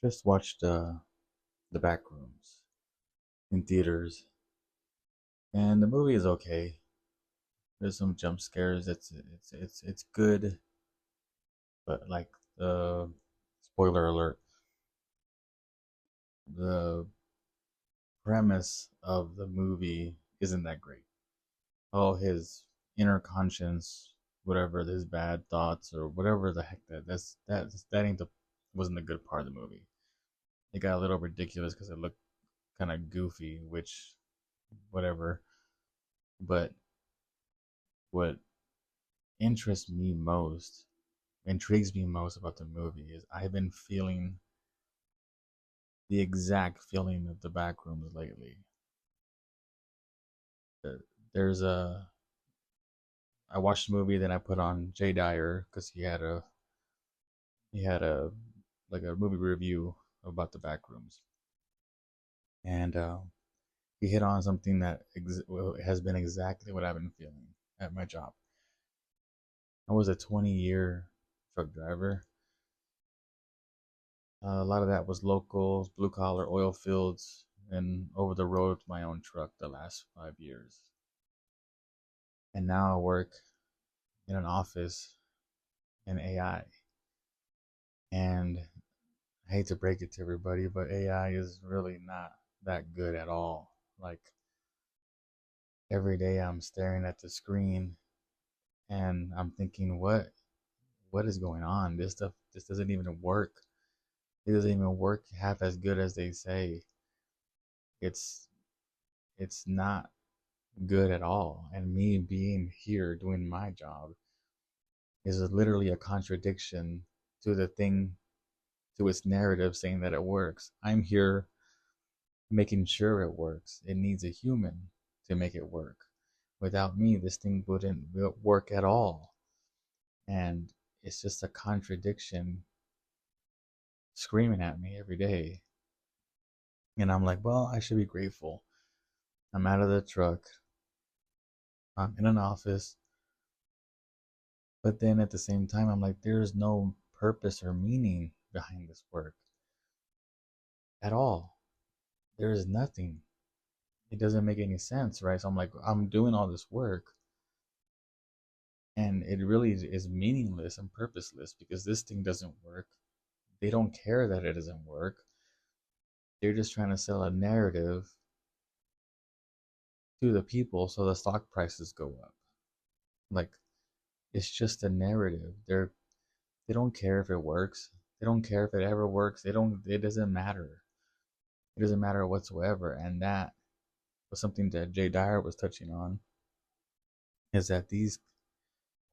Just watched the Backrooms in theaters, and the movie is okay. There's some jump scares. It's good, but like the spoiler alert, the premise of the movie isn't that great. Oh, his inner conscience, whatever his bad thoughts or whatever the heck that ain't the wasn't the good part of the movie. It got a little ridiculous because it looked kind of goofy, which whatever. But what interests me most, intrigues me most about the movie is I've been feeling the exact feeling of the Backrooms lately. There's a I watched the movie, then I put on Jay Dyer because he had a like a movie review about the Backrooms, and he hit on something that has been exactly what I've been feeling at my job. I was a 20-year truck driver. A lot of that was local, blue collar oil fields, and over the road with my own truck the last 5 years. And now I work in an office in AI. And I hate to break it to everybody, but AI is really not that good at all. Like every day I'm staring at the screen and I'm thinking, what is going on? This doesn't even work. It doesn't even work half as good as they say. It's it's not good at all. And me being here doing my job is literally a contradiction to the thing, to its narrative saying that it works. I'm here making sure it works. It needs a human to make it work. Without me, this thing wouldn't work at all. And it's just a contradiction screaming at me every day. And I'm like, well, I should be grateful. I'm out of the truck. I'm in an office. But then at the same time, I'm like, there's no purpose or meaning behind this work at all. There is nothing. It doesn't make any sense, right? So I'm like, I'm doing all this work and it really is meaningless and purposeless because this thing doesn't work. They don't care that it doesn't work. They're just trying to sell a narrative to the people so the stock prices go up. Like it's just a narrative. They don't care if it works. They don't care if it ever works. It doesn't matter. It doesn't matter whatsoever. And that was something that Jay Dyer was touching on, is that these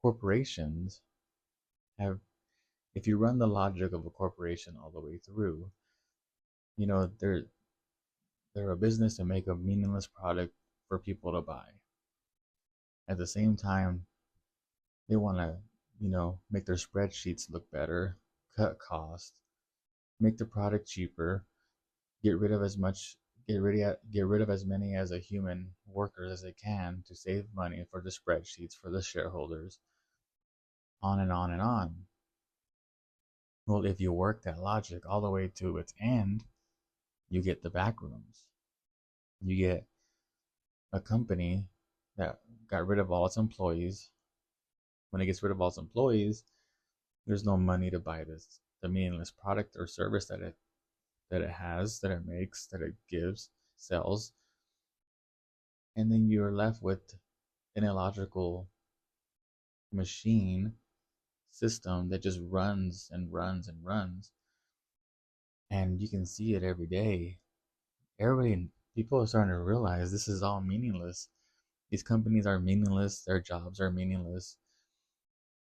corporations have, if you run the logic of a corporation all the way through, they're a business to make a meaningless product for people to buy. At the same time, they want to, make their spreadsheets look better, cut costs, make the product cheaper, get rid of as much, get rid of as many as a human workers as they can to save money for the spreadsheets for the shareholders, on and on and on. Well, if you work that logic all the way to its end, you get the Backrooms. You get a company that got rid of all its employees. When it gets rid of all its employees, there's no money to buy the meaningless product or service that it has, that it makes, that it gives, sells, and then you're left with an illogical machine system that just runs and runs and runs, and you can see it every day. Everybody, people are starting to realize this is all meaningless. These companies are meaningless. Their jobs are meaningless,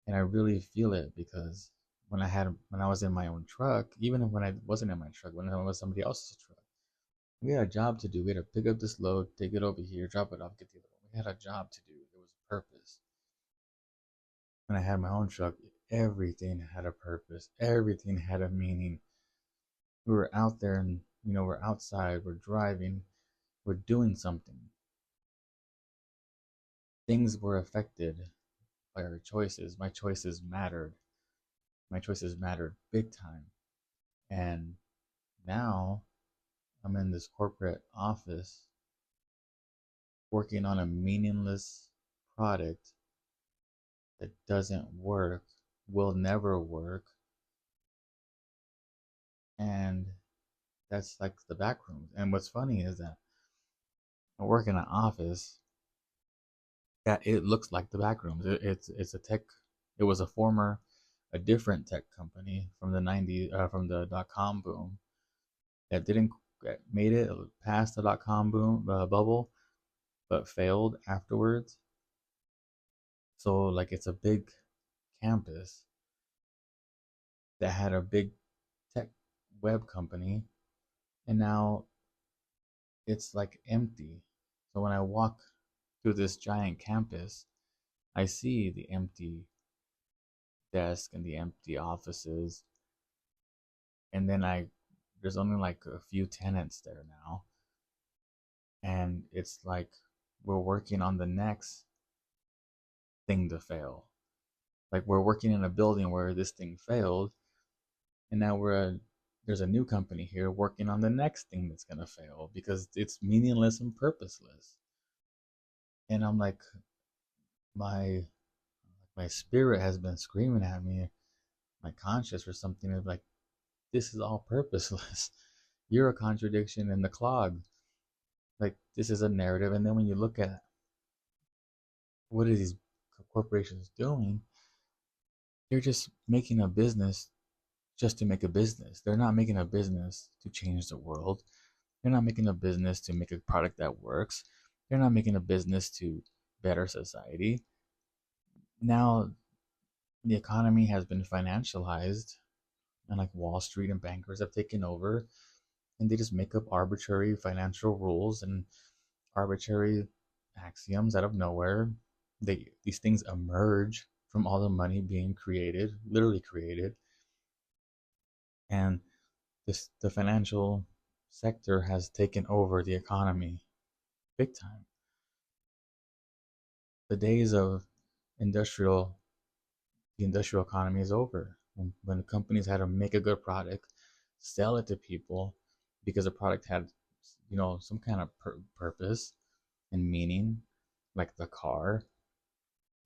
and I really feel it because when I was in my own truck, even when I wasn't in my truck, when I was somebody else's truck, we had a job to do. We had to pick up this load, take it over here, drop it off, get the other one. We had a job to do. There was a purpose. When I had my own truck, everything had a purpose. Everything had a meaning. We were out there and we're outside, we're driving, we're doing something. Things were affected by our choices. My choices mattered. My choices mattered big time. And Now I'm in this corporate office working on a meaningless product that doesn't work, will never work, and that's like the back rooms. And what's funny is that I work in an office that it looks like the back rooms. It's a tech. It was a different tech company from the '90s, from the .com boom that didn't get, made it past the .com boom bubble, but failed afterwards. So like it's a big campus that had a big tech web company, and now it's like empty. So when I walk through this giant campus, I see the empty desk and the empty offices, and then I there's only like a few tenants there now, and it's like we're working on the next thing to fail. Like we're working in a building where this thing failed, and now there's a new company here working on the next thing that's gonna fail because it's meaningless and purposeless. And I'm like, my my spirit has been screaming at me, my conscience or something is like, this is all purposeless. You're a contradiction in the clog. Like this is a narrative, and then when you look at what are these corporations doing, they're just making a business just to make a business. They're not making a business to change the world. They're not making a business to make a product that works. They're not making a business to better society. Now the economy has been financialized, and like Wall Street and bankers have taken over, and they just make up arbitrary financial rules and arbitrary axioms out of nowhere. These things emerge from all the money being created, literally created, and the financial sector has taken over the economy big time. The days of industrial the industrial economy is over. When companies had to make a good product, sell it to people because the product had, some kind of purpose and meaning, like the car.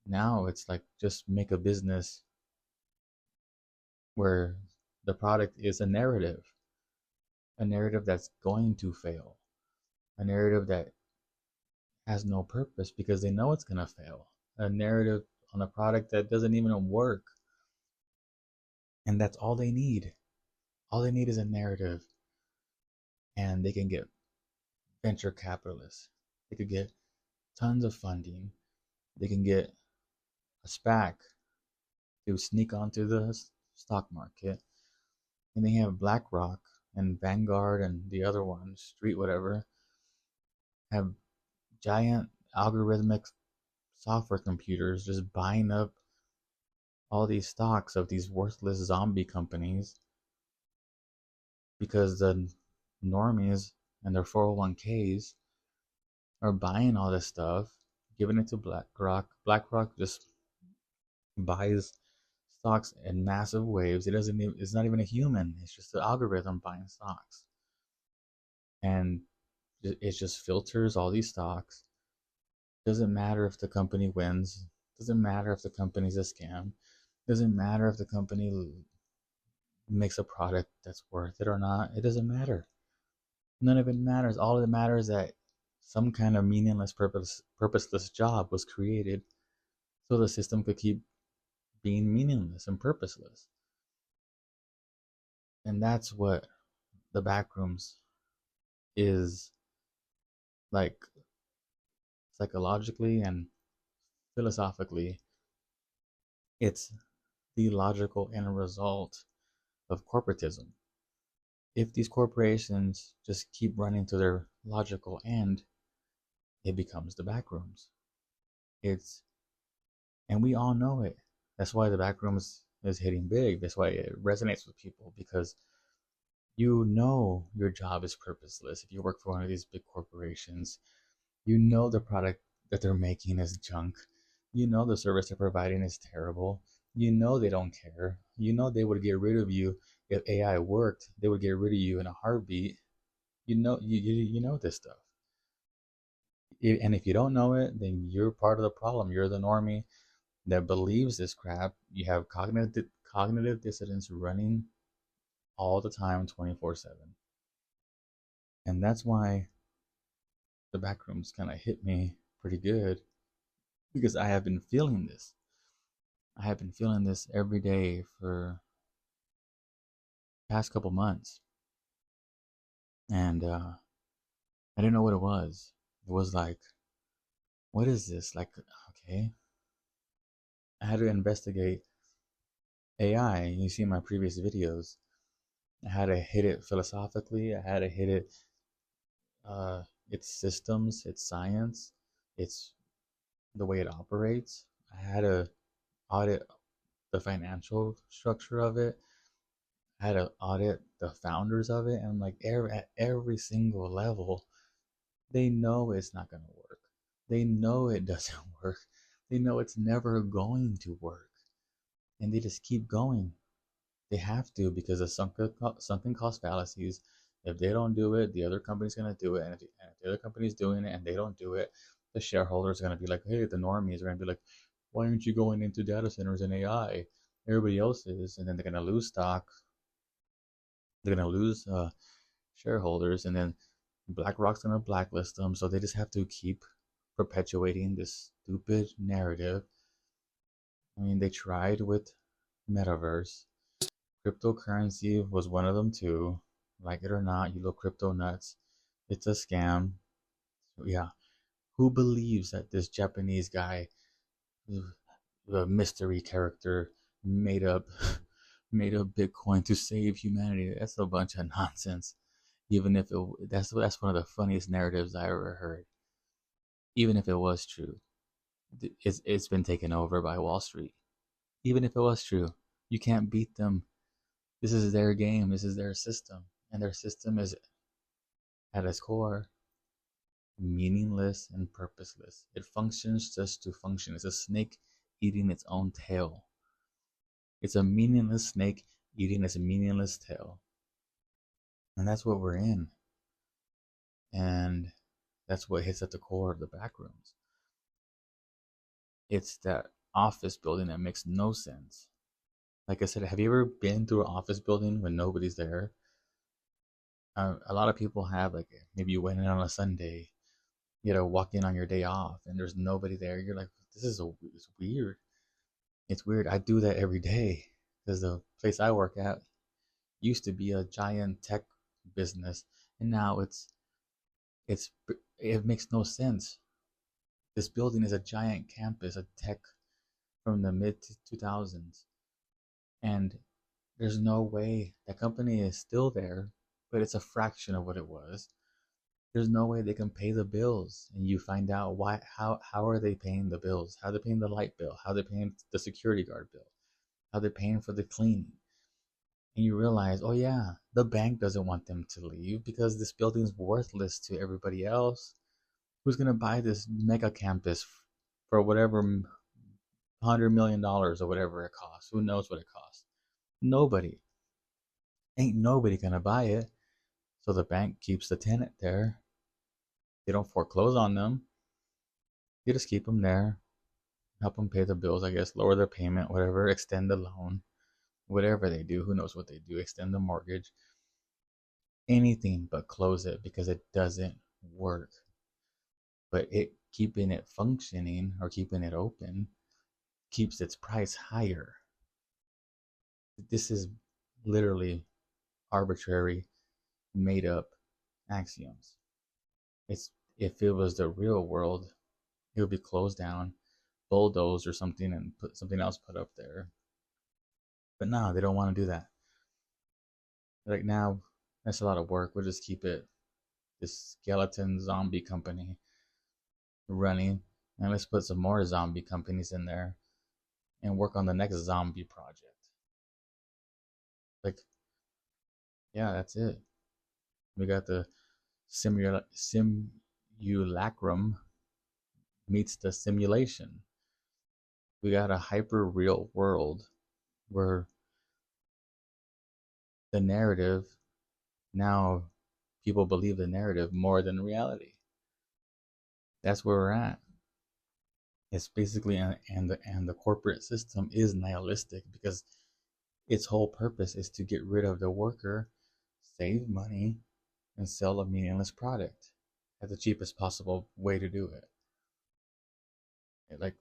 Now it's like just make a business where the product is a narrative that's going to fail, a narrative that has no purpose because they know it's going to fail, a narrative on a product that doesn't even work. And that's all they need. All they need is a narrative, and they can get venture capitalists. They could get tons of funding. They can get a SPAC to sneak onto the stock market. And they have BlackRock and Vanguard and the other ones, Street whatever, have giant algorithmic software computers just buying up all these stocks of these worthless zombie companies because the normies and their 401ks are buying all this stuff, giving it to BlackRock. BlackRock just buys stocks in massive waves. It's not even a human. It's just the algorithm buying stocks. And it just filters all these stocks. Doesn't matter if the company wins. Doesn't matter if the company's a scam. Doesn't matter if the company makes a product that's worth it or not. It doesn't matter. None of it matters. All that matters is that some kind of meaningless, purposeless job was created so the system could keep being meaningless and purposeless. And that's what the Backrooms is like psychologically and philosophically. It's the logical end result of corporatism. If these corporations just keep running to their logical end, it becomes the Backrooms. It's and we all know it. That's why the Backrooms is hitting big. That's why it resonates with people because you know your job is purposeless. If you work for one of these big corporations, you know the product that they're making is junk. You know the service they're providing is terrible. You know they don't care. You know they would get rid of you If AI worked, they would get rid of you in a heartbeat. You know this stuff. And if you don't know it, then you're part of the problem. You're the normie that believes this crap. You have cognitive dissonance running all the time, 24/7. And that's why the Backrooms kind of hit me pretty good, because I have been feeling this. I have been feeling this every day for the past couple months. And I didn't know what it was. It was like, what is this? Like, okay. I had to investigate AI. You see my previous videos. I had to hit it philosophically. I had to hit it, uh, its systems, its science, its the way it operates. I had to audit the financial structure of it. I had to audit the founders of it, and like at every single level, they know it's not going to work. They know it doesn't work. They know it's never going to work, and they just keep going. They have to, because of sunken cost fallacies. If they don't do it, the other company's going to do it. And if the other company's doing it and they don't do it, the shareholders are going to be like, hey, the normies are going to be like, why aren't you going into data centers and AI? Everybody else is. And then they're going to lose stock. They're going to lose shareholders. And then BlackRock's going to blacklist them. So they just have to keep perpetuating this stupid narrative. I mean, they tried with metaverse. Cryptocurrency was one of them too. Like it or not, you little crypto nuts. It's a scam. So yeah. Who believes that this Japanese guy, the mystery character, made up made up Bitcoin to save humanity? That's a bunch of nonsense. Even if that's one of the funniest narratives I ever heard. Even if it was true, it's been taken over by Wall Street. Even if it was true, you can't beat them. This is their game. This is their system, and their system is at its core meaningless and purposeless. It functions just to function. It's a snake eating its own tail. It's a meaningless snake eating its meaningless tail. And that's what we're in. And that's what hits at the core of the Backrooms. It's that office building that makes no sense. Like I said, have you ever been through an office building when nobody's there? A lot of people have, like, maybe you went in on a Sunday, you know, walk in on your day off and there's nobody there. You're like, it's weird. It's weird. I do that every day because the place I work at used to be a giant tech business, and now it's it makes no sense. This building is a giant campus, a tech from the mid 2000s, and there's no way that company is still there, but it's a fraction of what it was. There's no way they can pay the bills, and you find out why. How are they paying the bills? How are they paying the light bill? How are they paying the security guard bill? How they're paying for the cleaning? And you realize, oh yeah, the bank doesn't want them to leave because this building's worthless to everybody else. Who's gonna buy this mega campus for whatever $100 million or whatever it costs? Who knows what it costs? Nobody. Ain't nobody gonna buy it. So the bank keeps the tenant there. They don't foreclose on them. They just keep them there, help them pay the bills, I guess, lower their payment, whatever, extend the loan, whatever they do. Who knows what they do? Extend the mortgage. Anything but close it because it doesn't work. But it keeping it functioning or keeping it open keeps its price higher. This is literally arbitrary, made up axioms. It's If it was the real world, it would be closed down, bulldozed or something, and put something else put up there. But no, they don't want to do that. Like now, that's a lot of work. We'll just keep it this skeleton zombie company running, and let's put some more zombie companies in there and work on the next zombie project. Like, yeah, that's it. We got the simulacrum meets the simulation. We got a hyper real world where the narrative, now people believe the narrative more than reality. That's where we're at. It's basically, and the corporate system is nihilistic because its whole purpose is to get rid of the worker, save money, and sell a meaningless product at the cheapest possible way to do it. Like,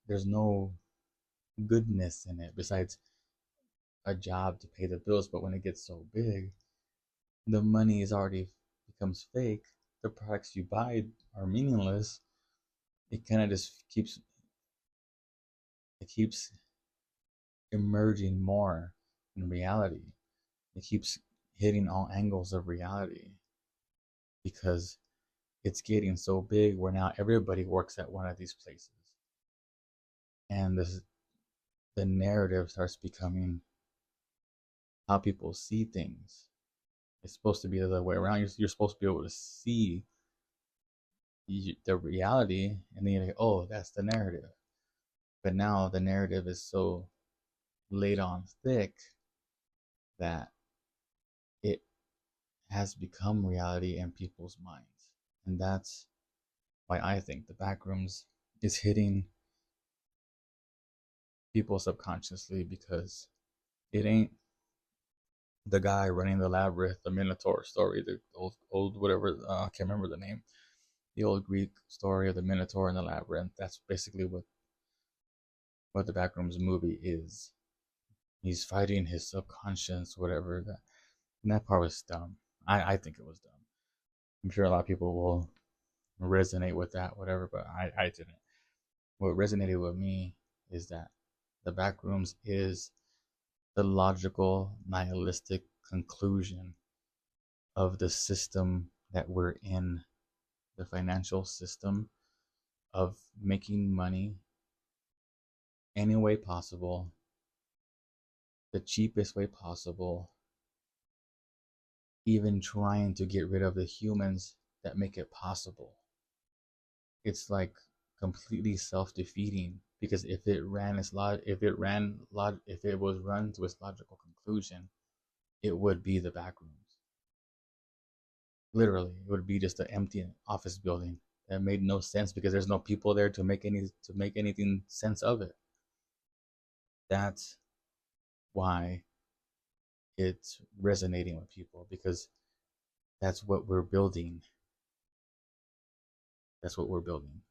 there's no goodness in it besides a job to pay the bills. But when it gets so big, the money is already becomes fake. The products you buy are meaningless. It kind of just keeps emerging more in reality. It keeps hitting all angles of reality because it's getting so big where now everybody works at one of these places. And the narrative starts becoming how people see things. It's supposed to be the other way around. You're supposed to be able to see the reality, and then you're like, oh, that's the narrative. But now the narrative is so laid on thick that it has become reality in people's minds. And that's why I think the Backrooms is hitting people subconsciously, because it ain't the guy running the labyrinth, the Minotaur story, the old whatever, I can't remember the name, the old Greek story of the Minotaur and the labyrinth. That's basically what the Backrooms movie is. He's fighting his subconscious, whatever. And that part was dumb. I think it was dumb. I'm sure a lot of people will resonate with that, whatever, but I didn't. What resonated with me is that the Backrooms is the logical, nihilistic conclusion of the system that we're in, the financial system of making money any way possible, the cheapest way possible, even trying to get rid of the humans that make it possible. It's like completely self-defeating, because if it was run to its logical conclusion, it would be the Backrooms. Literally, it would be just an empty office building that made no sense because there's no people there to make anything sense of it. That's why it's resonating with people, because that's what we're building. That's what we're building.